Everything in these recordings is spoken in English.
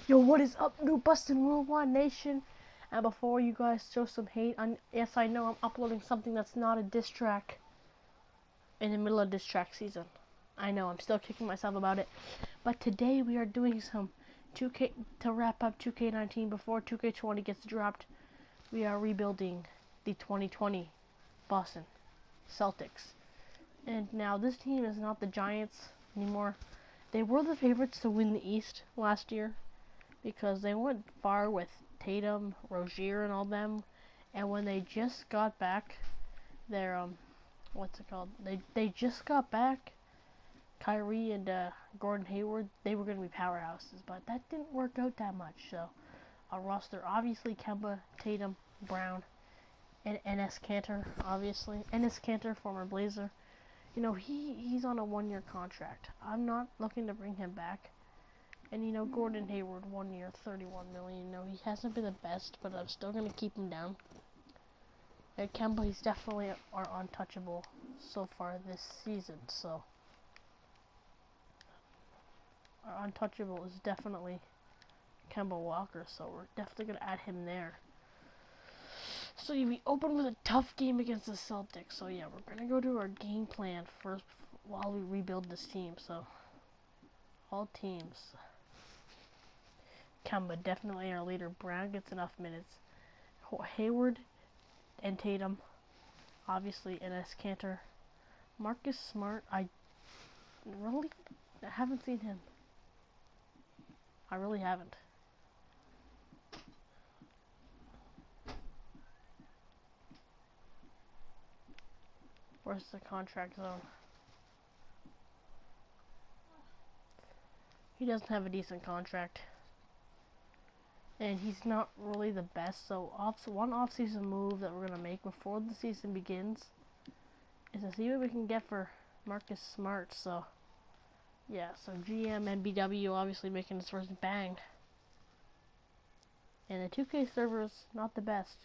Yo, what is up, New Bustin' Worldwide Nation? And before you guys show some hate, yes, I know I'm uploading something that's not a diss track in the middle of diss track season. I know, I'm still kicking myself about it. But today we are doing some 2K to wrap up 2K19 before 2K20 gets dropped. We are rebuilding the 2020 Boston Celtics. And now this team is not the Giants anymore. They were the favorites to win the East last year, because they went far with Tatum, Rozier, and all them. And when they just got back their what's it called? They just got back Kyrie and Gordon Hayward. They were gonna be powerhouses, but that didn't work out that much. So our roster, obviously Kemba, Tatum, Brown, and Enes Kanter, obviously. Enes Kanter, former Blazer. You know, he's on a 1-year contract. I'm not looking to bring him back. And, you know, Gordon Hayward, 1 year, $31 million. You know, he hasn't been the best, but I'm still going to keep him down. And Kemba, he's definitely our untouchable so far this season. So, our untouchable is definitely Kemba Walker. So, we're definitely going to add him there. So, we open with a tough game against the Celtics. So, yeah, we're going to go to our game plan first while we rebuild this team. So, all teams. Kemba, definitely our leader. Brown gets enough minutes. Hayward and Tatum, obviously, Enes Kanter. Marcus Smart, I haven't seen him. I really haven't. Where's the contract zone? He doesn't have a decent contract. And he's not really the best, so one off-season move that we're going to make before the season begins is to see what we can get for Marcus Smart. So, yeah, so GM and BW obviously making his first bang. And the 2K server is not the best.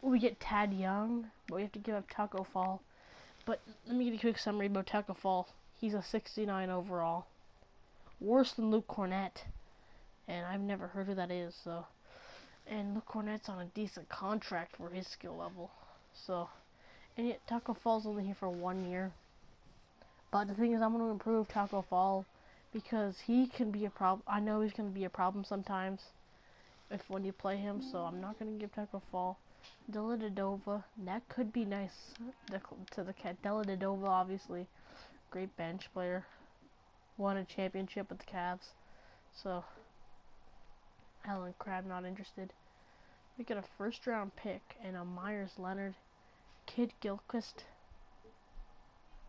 We get Tad Young, but we have to give up Taco Fall. But let me get a quick summary about Taco Fall. He's a 69 overall. Worse than Luke Cornett. And I've never heard who that is, so. And Luke Cornett's on a decent contract for his skill level. So, and yet Taco Fall's only here for 1 year. But the thing is, I'm going to improve Taco Fall because he can be a problem. I know he's going to be a problem sometimes when you play him, so I'm not going to give Taco Fall. Dellavedova, that could be nice to the cat. Dellavedova, obviously, great bench player. Won a championship with the Cavs. So, Alan Crabb not interested. We get a first-round pick and a Myers Leonard, Kid Gilchrist,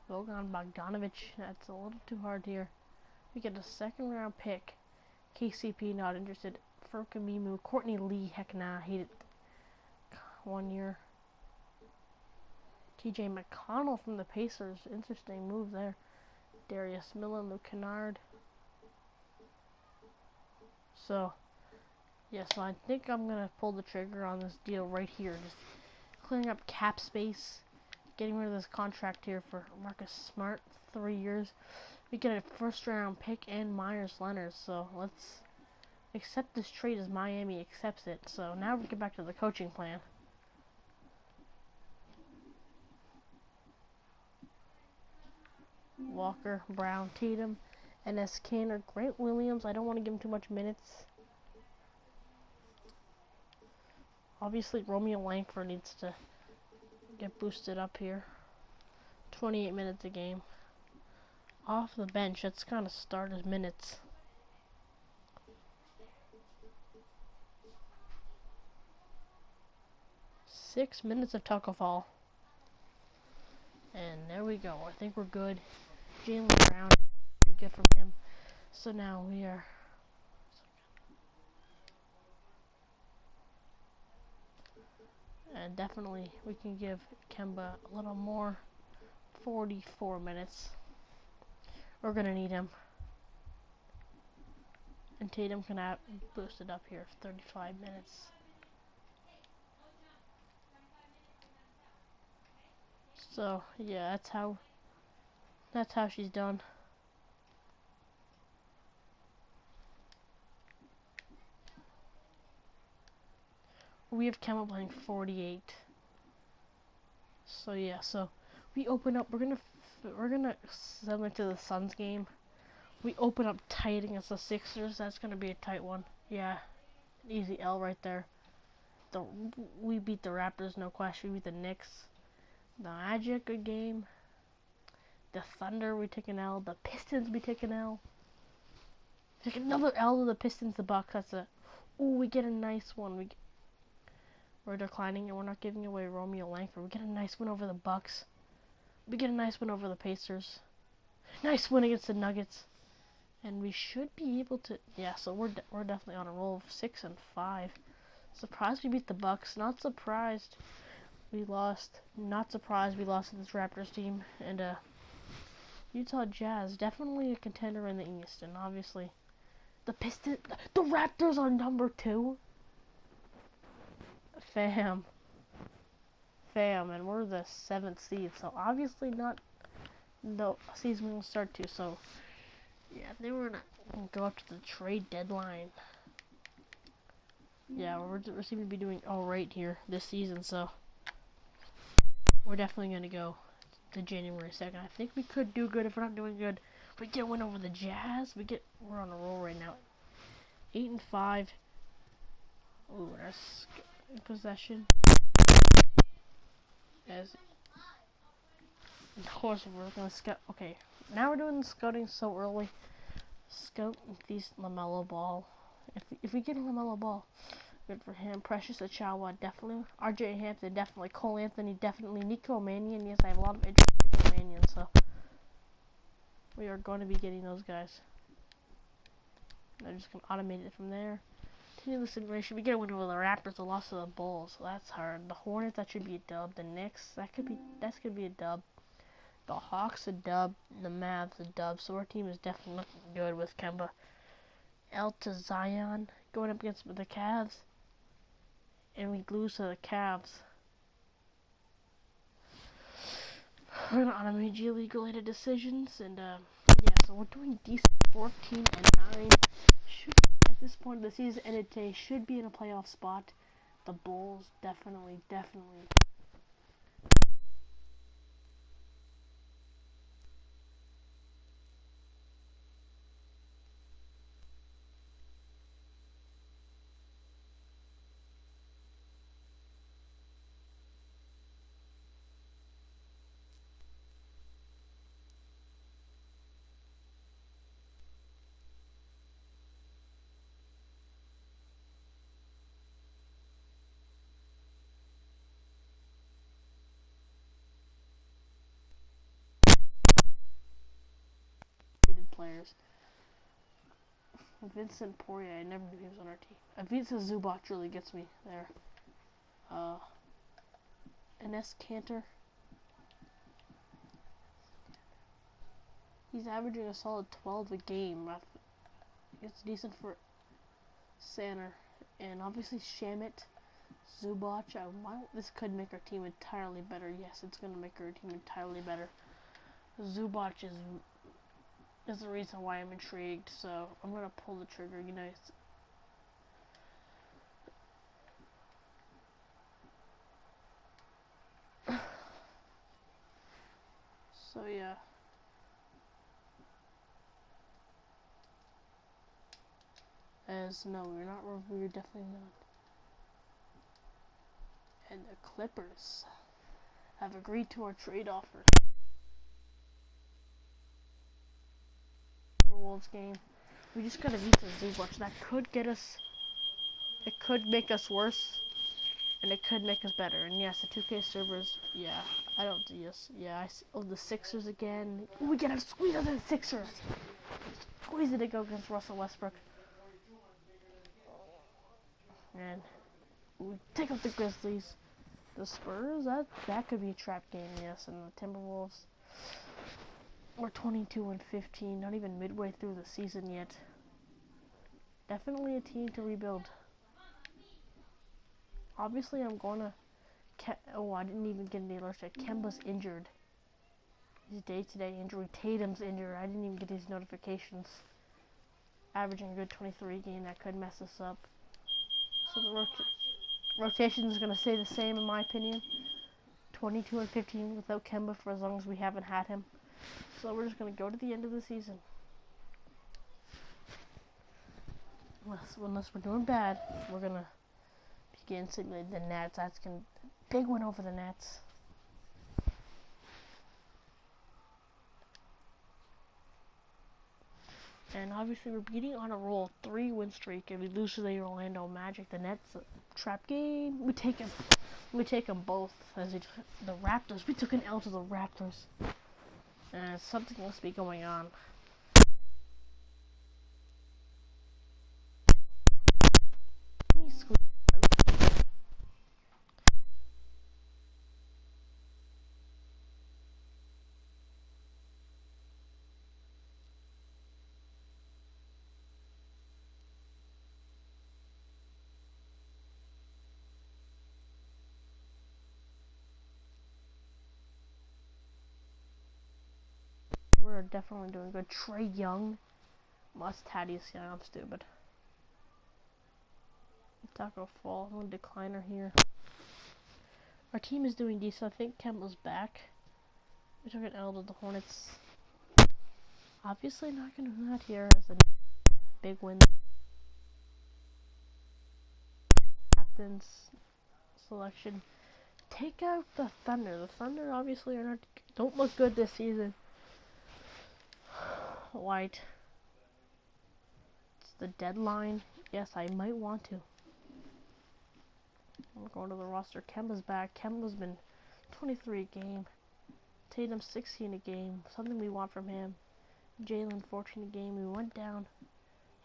Bogan Bogdanovich. That's a little too hard here. We get a second-round pick. KCP not interested. Furkamimu, Courtney Lee. Heck nah, he did 1 year. TJ McConnell from the Pacers. Interesting move there. Darius Millen, Luke Kennard. So, yeah, so I think I'm going to pull the trigger on this deal right here. Just clearing up cap space. Getting rid of this contract here for Marcus Smart. 3 years. We get a first round pick and Myers Leonard. So let's accept this trade as Miami accepts it. So now we get back to the coaching plan. Walker, Brown, Tatum, Enes Kanter, Grant Williams. I don't want to give him too much minutes. Obviously, Romeo Langford needs to get boosted up here. 28 minutes a game. Off the bench, that's kind of start his minutes. Six minutes of Taco Fall. And there we go. I think we're good. Jaylen Brown, be good from him. So now we are. And definitely we can give Kemba a little more. 44 minutes. We're gonna need him. And Tatum can boost it up here. 35 minutes. So yeah, that's how she's done. We have Kemba playing 48. So yeah, so we open up. We're gonna similar to the Suns game. We open up tight against the Sixers. That's gonna be a tight one. Yeah, easy L right there. We beat the Raptors, no question. We beat the Knicks. The Magic, good game. The Thunder, we take an L. The Pistons, we take an L. Take another L to the Pistons, the Bucks. That's a. Ooh, we get a nice one. We're declining, and we're not giving away Romeo Langford. We get a nice win over the Bucks. We get a nice win over the Pacers. Nice win against the Nuggets. And we should be able to. Yeah, so we're definitely on a roll of 6-5. Surprised we beat the Bucks. Not surprised we lost. Not surprised we lost to this Raptors team. And Utah Jazz, definitely a contender in the East. And obviously, the Raptors are number 2. Fam, and we're the 7th seed. So obviously not. The season will start to. So yeah, they were gonna go up to the trade deadline. Yeah, we're seem to be doing all right here this season. So we're definitely gonna go to January 2nd. I think we could do good if we're not doing good. We get a win over the Jazz. We're on a roll right now. 8-5. Ooh, that's possession. As of course we're gonna scout. Okay, now we're doing the scouting so early. Scout these LaMelo Ball. If we get a LaMelo Ball, good for him. Precious Achiuwa, definitely. RJ Hampton, definitely. Cole Anthony, definitely. Nico Mannion, yes, I have a lot of interest in Nico Mannion, so we are going to be getting those guys. I'm just going to automate it from there. Continue the simulation. We get a win over the Raptors, the loss of the Bulls, so that's hard. The Hornets, that should be a dub. The Knicks, that's gonna be a dub. The Hawks, a dub. The Mavs, a dub. So our team is definitely looking good with Kemba. L to Zion, going up against the Cavs. And we lose to the Cavs. We're gonna automate G League related decisions, and yeah, so we're doing decent. 14-9. Should at this point of the season ended today should be in a playoff spot. The Bulls definitely. Players. Vincent Poirier, I never knew he was on our team. Vincent Zubac really gets me there. Enes Kanter. He's averaging a solid 12 a game. It's decent for center. And obviously Shamit, Zubac. This could make our team entirely better. Yes, it's going to make our team entirely better. Zubac is the reason why I'm intrigued, so I'm going to pull the trigger, you know. So yeah. No, we're definitely not. And the Clippers have agreed to our trade offer. The Wolves game. We just gotta beat the Zubac. That could get us. It could make us worse, and it could make us better. And yes, the 2K servers. Yeah, I don't do this. Yeah, the Sixers again. Ooh, we get a squeeze of the Sixers. Squeeze it to go against Russell Westbrook. And we take out the Grizzlies. The Spurs, that could be a trap game, yes. And the Timberwolves, we're 22-15, not even midway through the season yet. Definitely a team to rebuild. Obviously, I'm gonna. Oh, I didn't even get an alert. Kemba's injured. His day-to-day injury. Tatum's injured. I didn't even get these notifications. Averaging a good 23 game. That could mess us up. So the rookie. Rotation is going to stay the same in my opinion. 22 and 15 without Kemba for as long as we haven't had him. So we're just going to go to the end of the season. Unless we're doing bad, we're going to begin simulating the Nets. That's going to be a big win over the Nets. And obviously we're beating on a roll, 3-win streak. If we lose to the Orlando Magic, the Nets trap game, we take them both. As the Raptors, we took an L to the Raptors. And something must be going on. We're definitely doing good. Trae Young. Thaddeus Young, I'm stupid. Taco Fall, I'm a decliner here. Our team is doing decent. I think Kemba's back. We took an L to the Hornets. Obviously not gonna do that here as a big win. Captain's selection. Take out the Thunder. The Thunder obviously don't look good this season. White. It's the deadline. Yes, I might want to. I'm going to the roster. Kemba's back. Kemba's been 23 a game. Tatum 16 a game. Something we want from him. Jalen 14 a game. We went down.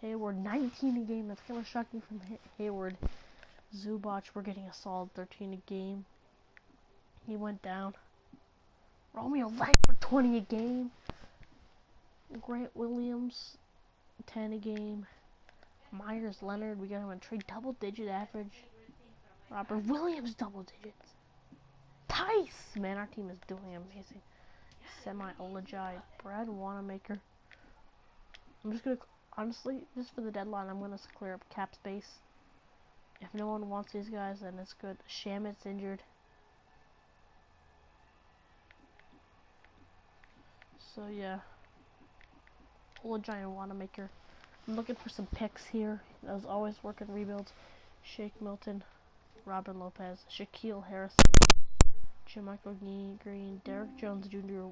Hayward 19 a game. That's kind of shocking from Hayward. Zubac, we're getting a solid 13 a game. He went down. Romeo Langford 20 a game. Grant Williams 10 a game. Myers Leonard, we got him a trade double-digit average. Robert Williams double digits. Tice! Man, our team is doing amazing. Semi-Olajai. Brad Wanamaker. I'm just gonna, honestly, just for the deadline, I'm gonna clear up cap space. If no one wants these guys, then it's good. Shamit's injured. So, yeah. Olajai and Wanamaker. I'm looking for some picks here. I was always working rebuilds. Shake Milton. Robin Lopez, Shaquille Harrison, Jermichael Green, Derek Jones Jr.,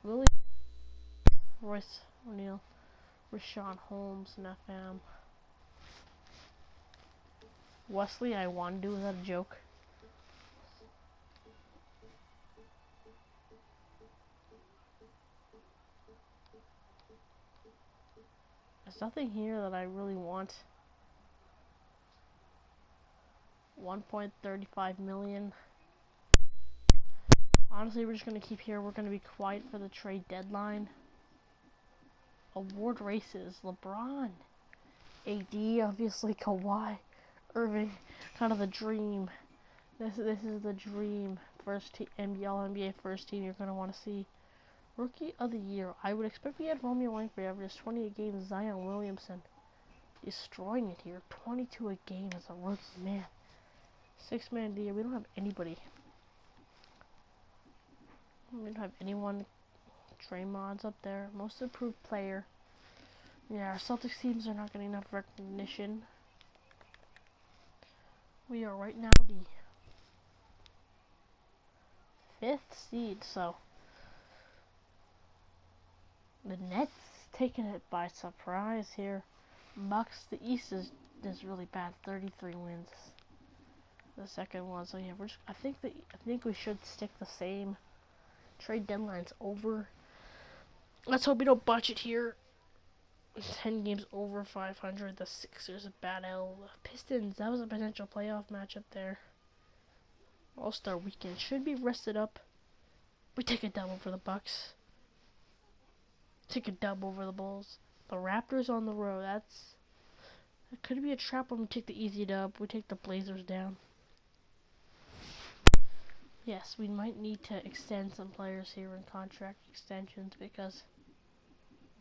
Willie Royce O'Neal, Rashawn Holmes, FM. Wesley, I want to do that a joke. There's nothing here that I really want. 1.35 million. Honestly, we're just going to keep here. We're going to be quiet for the trade deadline. Award races. LeBron. AD, obviously. Kawhi. Irving. Kind of the dream. This is the dream. First team, All-NBA first team you're going to want to see. Rookie of the year. I would expect we had Romeo Langford average 20 a game. Zion Williamson. Destroying it here. 22 a game as a rookie. Man. 6-man of the year. We don't have anybody. We don't have anyone. Draymond's up there. Most improved player. Yeah, our Celtics teams are not getting enough recognition. We are right now the 5th seed, so the Nets taking it by surprise here. Bucks, the East is really bad. 33 wins. The second one, so yeah, I think we should stick the same. Trade deadline's over. Let's hope we don't botch it here. 10 games over 500. The Sixers a bad L. Pistons, that was a potential playoff matchup there. All-Star weekend should be rested up. We take a dub over the Bucks. Take a dub over the Bulls. The Raptors on the road. It could be a trap when we take the easy dub. We take the Blazers down. Yes, we might need to extend some players here in contract extensions because,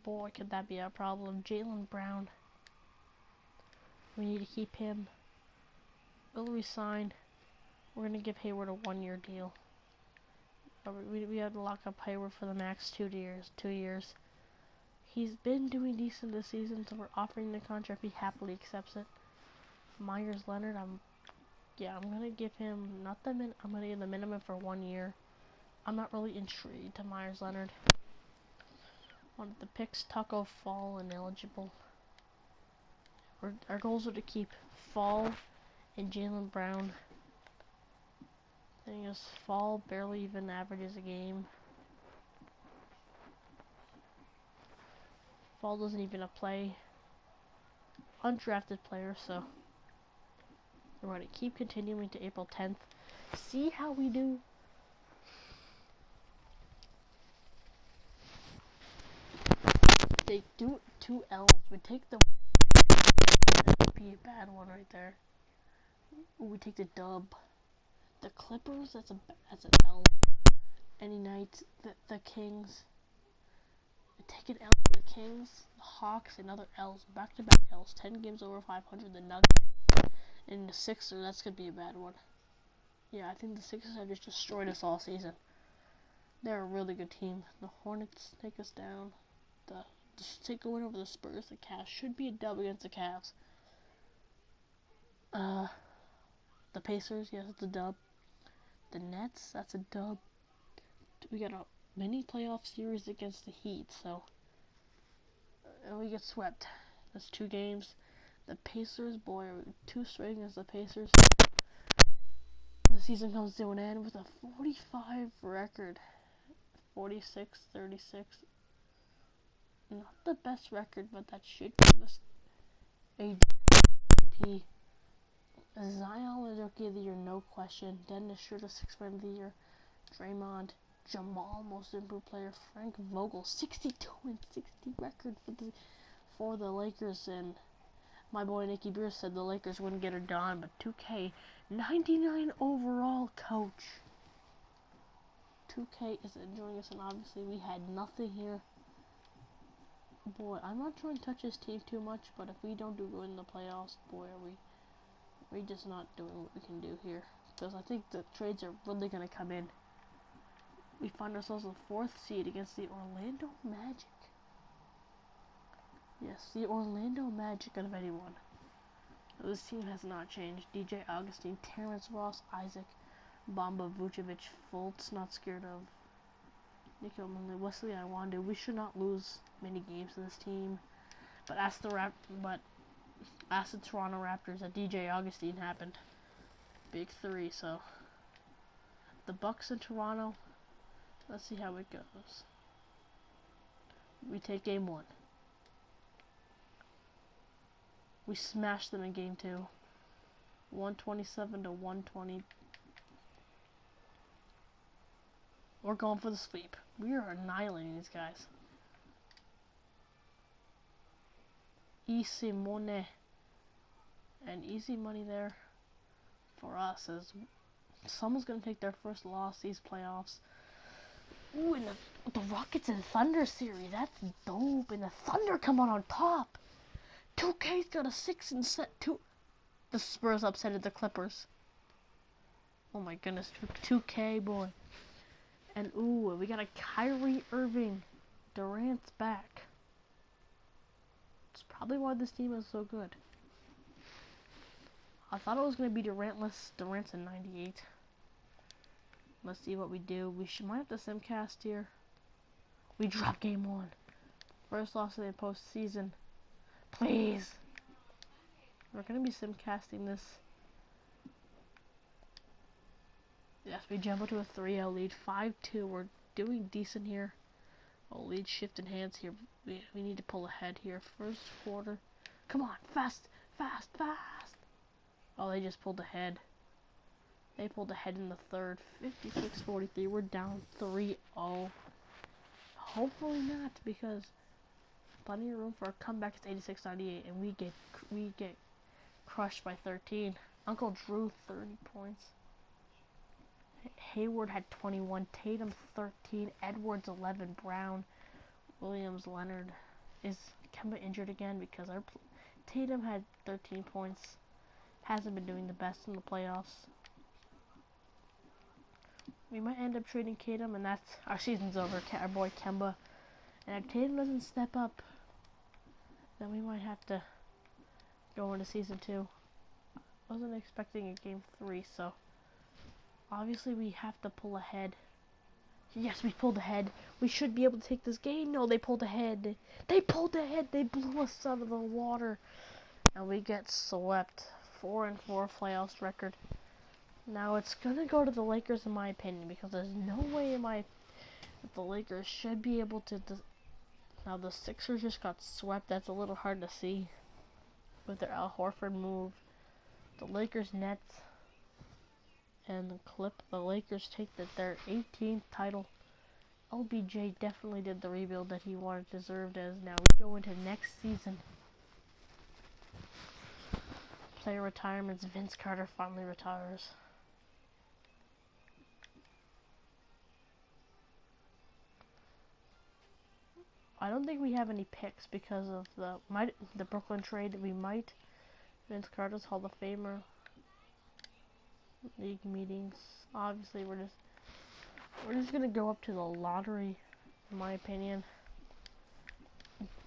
boy, could that be a problem. Jaylen Brown, we need to keep him. We'll resign. We're gonna give Hayward a 1-year deal. We had to lock up Hayward for the max 2 years. 2 years. He's been doing decent this season, so we're offering the contract. He happily accepts it. Myers Leonard, I'm gonna give him I'm gonna give the minimum for 1 year. I'm not really intrigued to Myers Leonard. One of the picks, Taco Fall ineligible. Our goals are to keep Fall and Jaylen Brown. Thing is, Fall barely even averages a game. Fall doesn't even play. Undrafted player, so we're going to keep continuing to April 10th. See how we do. They do 2 L's. We take the... That would be a bad one right there. Ooh, we take the dub. The Clippers, that's an L. Any night, the Kings. We take an L for the Kings. The Hawks, another L's. Back-to-back L's. 10 games over 500. The Nuggets. And the Sixers, that's going to be a bad one. Yeah, I think the Sixers have just destroyed us all season. They're a really good team. The Hornets take us down. Just take a win over the Spurs. The Cavs should be a dub against the Cavs. The Pacers, yes, it's a dub. The Nets, that's a dub. We got a mini playoff series against the Heat, so and we get swept. That's 2 games. The Pacers, boy, 2 straight against the Pacers. The season comes to an end with a 45 record. 46, 36. Not the best record, but that should give us a DP. Zion is Rookie of the Year, no question. Dennis Schroeder, 6th Man of the Year. Draymond, Jamal, Most Improved Player. Frank Vogel, 62 and 60 record for the Lakers. And my boy Nicky Beer said the Lakers wouldn't get her done, but 2K, 99 overall coach. 2K is enjoying us, and obviously we had nothing here. Boy, I'm not trying to touch this team too much, but if we don't do good in the playoffs, boy, we're just not doing what we can do here. Because I think the trades are really going to come in. We find ourselves a 4th seed against the Orlando Magic. Yes, the Orlando Magic out of anyone. This team has not changed. DJ Augustine, Terrence Ross, Isaac, Bamba Vucevic, Fultz, not scared of. Nico Manley, Wesley Iwundu. We should not lose many games to this team. But ask the Toronto Raptors that DJ Augustine happened. Big 3, so. The Bucks in Toronto. Let's see how it goes. We take game 1. We smashed them in game 2. 127 to 120. We're going for the sweep. We are annihilating these guys. Simone. And easy money there for us as someone's going to take their first loss these playoffs. Ooh, and the Rockets and Thunder series. That's dope. And the Thunder come on top. 2K's got a 6 and set 2. The Spurs upsetted the Clippers. Oh my goodness. 2K, boy. And ooh, we got a Kyrie Irving. Durant's back. It's probably why this team is so good. I thought it was going to be Durantless. Durant's in 98. Let's see what we do. Might have to simcast here. We drop game 1. First loss of the postseason. Please. We're going to be simcasting this. Yes, we jump into a 3-0 lead. 5-2. We're doing decent here. Oh, lead shifting hands here. We need to pull ahead here. First quarter. Come on. Fast. Fast. Fast. Oh, they just pulled ahead. They pulled ahead in the third. 56-43. We're down 3-0. Hopefully not, because plenty of room for a comeback. It's 86-98, and we get crushed by 13. Uncle Drew 30 points. Hayward had 21. Tatum 13. Edwards 11. Brown, Williams, Leonard is Kemba injured again because Tatum had 13 points. hasn't been doing the best in the playoffs. We might end up trading Tatum, and that's our season's over. Our boy Kemba, and if Tatum doesn't step up, then we might have to go into season 2. Wasn't expecting a game 3, so obviously we have to pull ahead. Yes, we pulled ahead. We should be able to take this game. No, they pulled ahead. They pulled ahead. They blew us out of the water, and we get swept. 4-4 playoffs record. Now it's gonna go to the Lakers in my opinion, because there's no way that the Lakers should be able to. Now the Sixers just got swept. That's a little hard to see with their Al Horford move. The Lakers Nets and the the Lakers take their 18th title. LBJ definitely did the rebuild that he deserved. As now we go into next season. Player retirements. Vince Carter finally retires. I don't think we have any picks because of the Brooklyn trade. We might. Vince Carter's Hall of Famer. League meetings. Obviously, we're just gonna go up to the lottery, in my opinion.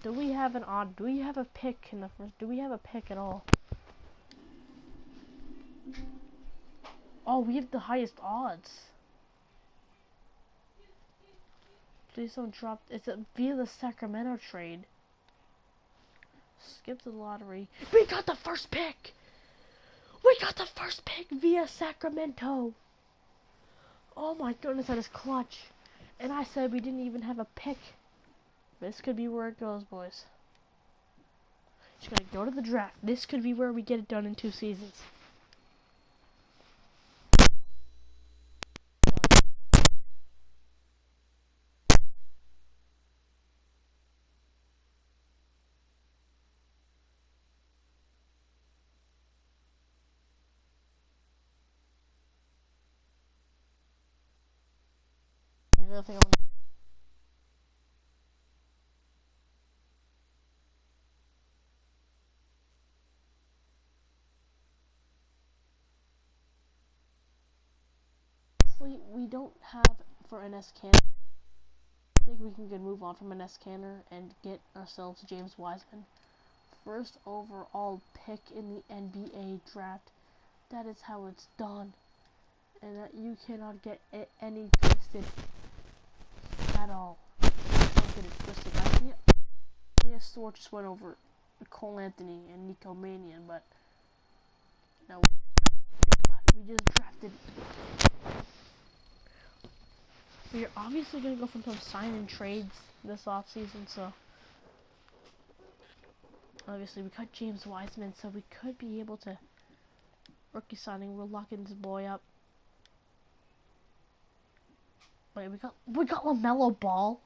Do we have a pick in the first? Do we have a pick at all? Oh, we have the highest odds. Please don't drop. It's via the Sacramento trade. Skip the lottery. We got the first pick. We got the first pick via Sacramento. Oh my goodness, that is clutch. And I said we didn't even have a pick. This could be where it goes, boys. Just gonna go to the draft. This could be where we get it done in 2 seasons. You really think I'm gonna we don't have for NS Canner. I think we can move on from NS Canner and get ourselves James Wiseman. First overall pick in the NBA draft. That is how it's done. And that you cannot get any twisted at all. Don't get it twisted. Isaiah Stewart just went over Cole Anthony and Nico Manion, but no, we just drafted. We're obviously gonna go for some sign and trades this offseason, so obviously we got James Wiseman, so we could be able to rookie signing. We're locking this boy up. Wait, we got LaMelo Ball.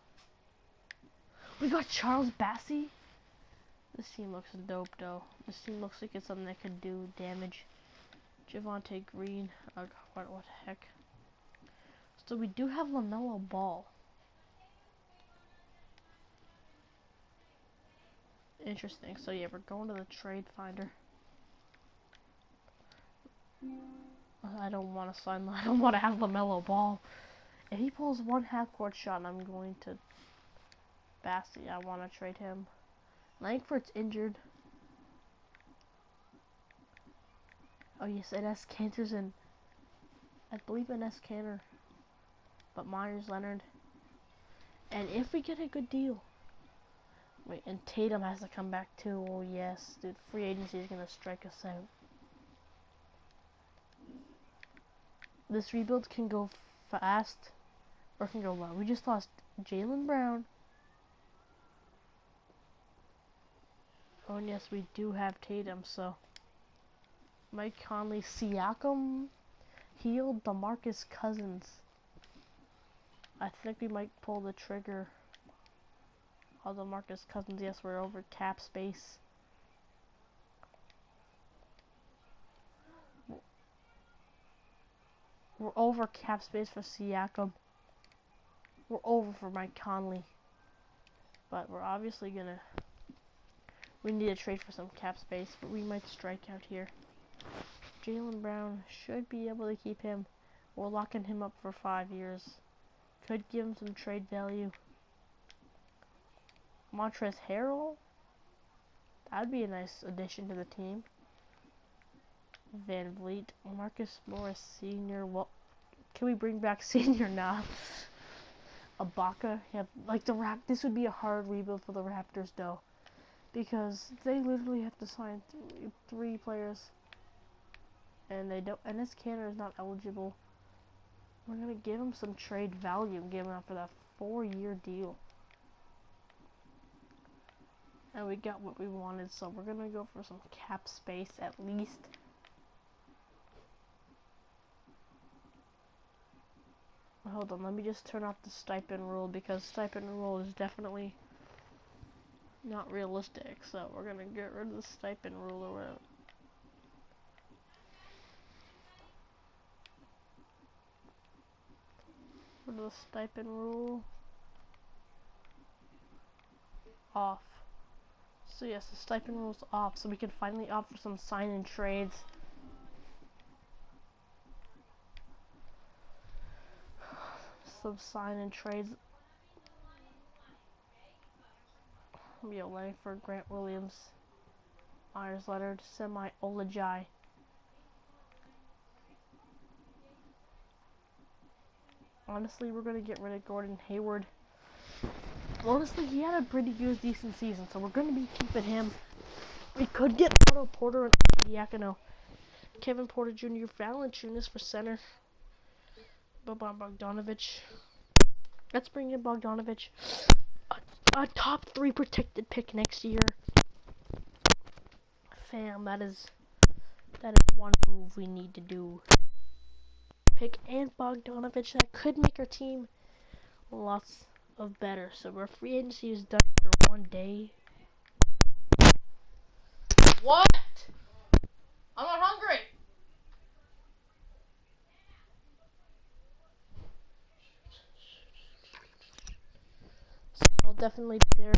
We got Charles Bassey. This team looks dope, though. This team looks like it's something that could do damage. Javonte Green. What the heck? So we do have LaMelo Ball. Interesting. So yeah, we're going to the trade finder. I don't want to sign. I don't want to have LaMelo Ball. If he pulls one half-court shot, I'm going to Bassey. I want to trade him. Langford's injured. Oh yes, NS Cantor's in. I believe NS Cantor. But Myers Leonard. And if we get a good deal. Wait, and Tatum has to come back too. Oh yes, dude, free agency is gonna strike us out. This rebuild can go fast or can go low. We just lost Jaylen Brown. Oh and yes, we do have Tatum, so Mike Conley, Siakam healed DeMarcus Cousins. I think we might pull the trigger. Although Marcus Cousins, yes, we're over cap space. We're over cap space for Siakam. We're over for Mike Conley. But we're obviously we need to trade for some cap space, but we might strike out here. Jaylen Brown should be able to keep him. We're locking him up for 5 years. Could give him some trade value. Montrezl Harrell. That'd be a nice addition to the team. Van Vliet. Marcus Morris Sr. Well, can we bring back Senior now? Ibaka. Yeah, like this would be a hard rebuild for the Raptors though. Because they literally have to sign three players. And they don't, and this Canner is not eligible. We're gonna give him some trade value and give him after that 4-year deal. And we got what we wanted, so we're gonna go for some cap space at least. Hold on, let me just turn off the stipend rule because stipend rule is definitely not realistic. So we're gonna get rid of the stipend rule or whatever. For the stipend rule off. So yes, the stipend rule's off, so we can finally opt for some sign-in trades. Some sign-in trades. Yo, Langford, Grant Williams, Myers Leonard, Olajai. Honestly, we're gonna get rid of Gordon Hayward. Honestly, he had a pretty good, decent season, so we're gonna be keeping him. We could get Otto Porter and Diacono. Kevin Porter Jr., Valanciunas for center. Boban Bogdanovic. Let's bring in Bogdanovic. A top 3 protected pick next year. Fam, that is one move we need to do. Pick and Bogdanovic, that could make our team lots of better. So our free agency is done after 1 day. What? I'm not hungry. So I'll definitely be there.